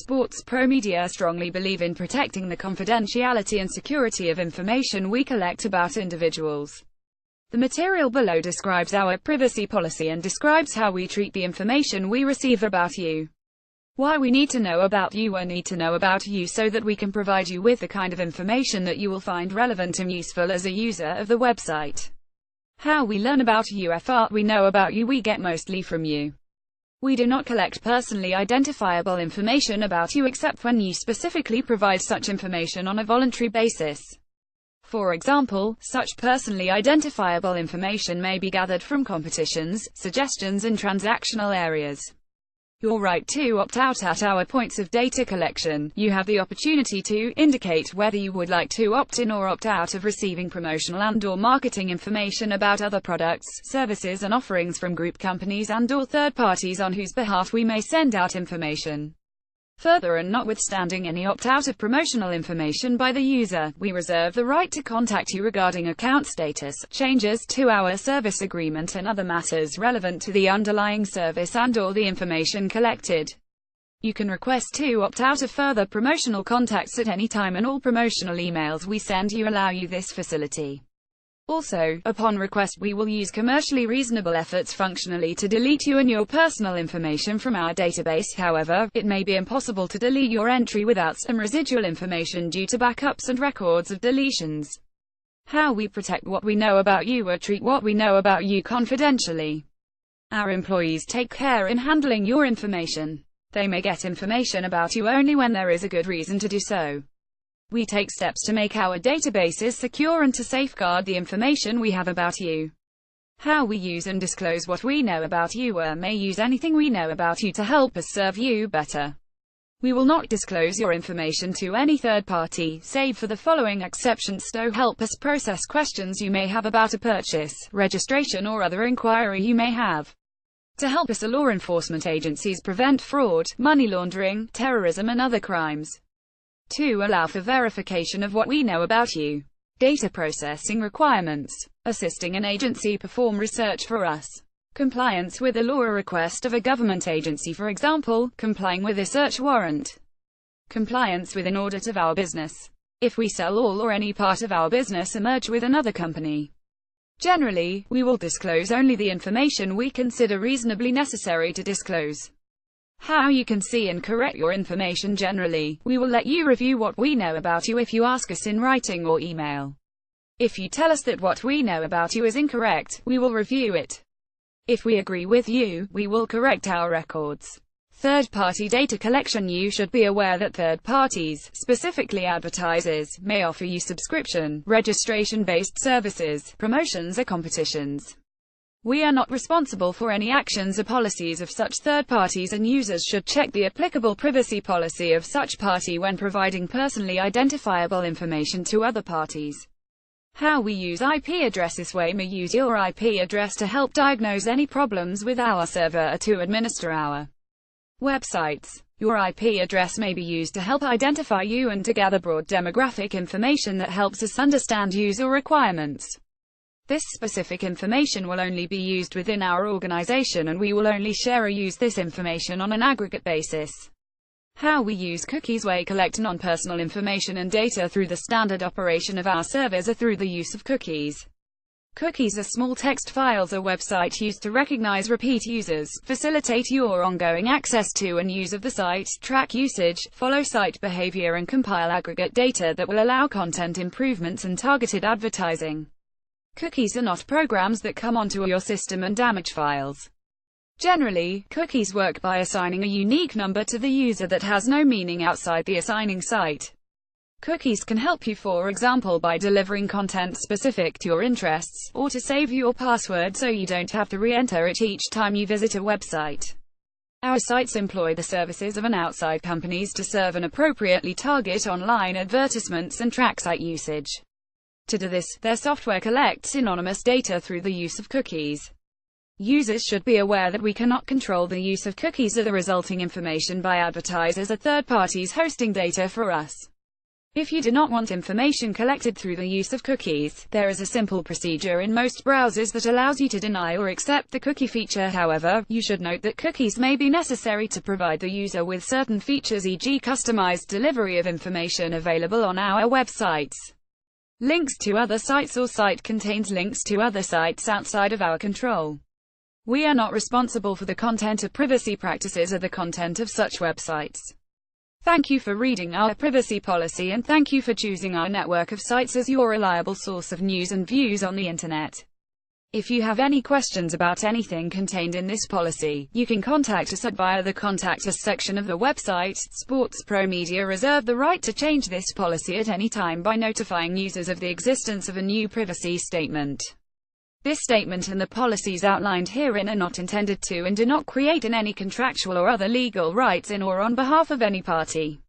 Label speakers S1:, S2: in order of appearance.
S1: Sports Pro Media strongly believe in protecting the confidentiality and security of information we collect about individuals. The material below describes our privacy policy and describes how we treat the information we receive about you. Why we need to know about you or need to know about you so that we can provide you with the kind of information that you will find relevant and useful as a user of the website. How we learn about you. What we know about you we get mostly from you. We do not collect personally identifiable information about you except when you specifically provide such information on a voluntary basis. For example, such personally identifiable information may be gathered from competitions, suggestions and transactional areas. Your right to opt out. At our points of data collection, you have the opportunity to indicate whether you would like to opt in or opt out of receiving promotional and/or marketing information about other products, services and offerings from group companies and/or third parties on whose behalf we may send out information. Further, and notwithstanding any opt-out of promotional information by the user, we reserve the right to contact you regarding account status, changes to our service agreement and other matters relevant to the underlying service and/or the information collected. You can request to opt out of further promotional contacts at any time, and all promotional emails we send you allow you this facility. Also, upon request, we will use commercially reasonable efforts functionally to delete you and your personal information from our database. However, it may be impossible to delete your entry without some residual information due to backups and records of deletions. How we protect what we know about you or treat what we know about you confidentially. Our employees take care in handling your information. They may get information about you only when there is a good reason to do so. We take steps to make our databases secure and to safeguard the information we have about you. How we use and disclose what we know about you or may use anything we know about you to help us serve you better. We will not disclose your information to any third party, save for the following exceptions: to help us process questions you may have about a purchase, registration or other inquiry you may have. To help us law enforcement agencies prevent fraud, money laundering, terrorism and other crimes. To allow for verification of what we know about you. Data processing requirements. Assisting an agency perform research for us. Compliance with a law or request of a government agency, for example, complying with a search warrant. Compliance with an audit of our business. If we sell all or any part of our business or merge with another company. Generally, we will disclose only the information we consider reasonably necessary to disclose. How you can see and correct your information. Generally, we will let you review what we know about you if you ask us in writing or email. If you tell us that what we know about you is incorrect, we will review it. If we agree with you, we will correct our records. Third-party data collection. You should be aware that third parties, specifically advertisers, may offer you subscription, registration-based services, promotions or competitions. We are not responsible for any actions or policies of such third parties, and users should check the applicable privacy policy of such party when providing personally identifiable information to other parties. How we use IP addresses. We may use your IP address to help diagnose any problems with our server or to administer our websites. Your IP address may be used to help identify you and to gather broad demographic information that helps us understand user requirements. This specific information will only be used within our organization, and we will only share or use this information on an aggregate basis. How we use cookies. We collect non-personal information and data through the standard operation of our servers or through the use of cookies. Cookies are small text files or website used to recognize repeat users, facilitate your ongoing access to and use of the site, track usage, follow site behavior and compile aggregate data that will allow content improvements and targeted advertising. Cookies are not programs that come onto your system and damage files. Generally, cookies work by assigning a unique number to the user that has no meaning outside the assigning site. Cookies can help you, for example, by delivering content specific to your interests, or to save your password so you don't have to re-enter it each time you visit a website. Our sites employ the services of an outside companies to serve and appropriately target online advertisements and track site usage. To do this, their software collects anonymous data through the use of cookies. Users should be aware that we cannot control the use of cookies or the resulting information by advertisers or third parties hosting data for us. If you do not want information collected through the use of cookies, there is a simple procedure in most browsers that allows you to deny or accept the cookie feature. However, you should note that cookies may be necessary to provide the user with certain features, e.g. customized delivery of information available on our websites. Links to other sites or site contains links to other sites outside of our control. We are not responsible for the content of privacy practices or the content of such websites. Thank you for reading our privacy policy, and thank you for choosing our network of sites as your reliable source of news and views on the internet. If you have any questions about anything contained in this policy, you can contact us via the Contact Us section of the website. Sports Pro Media reserve the right to change this policy at any time by notifying users of the existence of a new privacy statement. This statement and the policies outlined herein are not intended to and do not create any contractual or other legal rights in or on behalf of any party.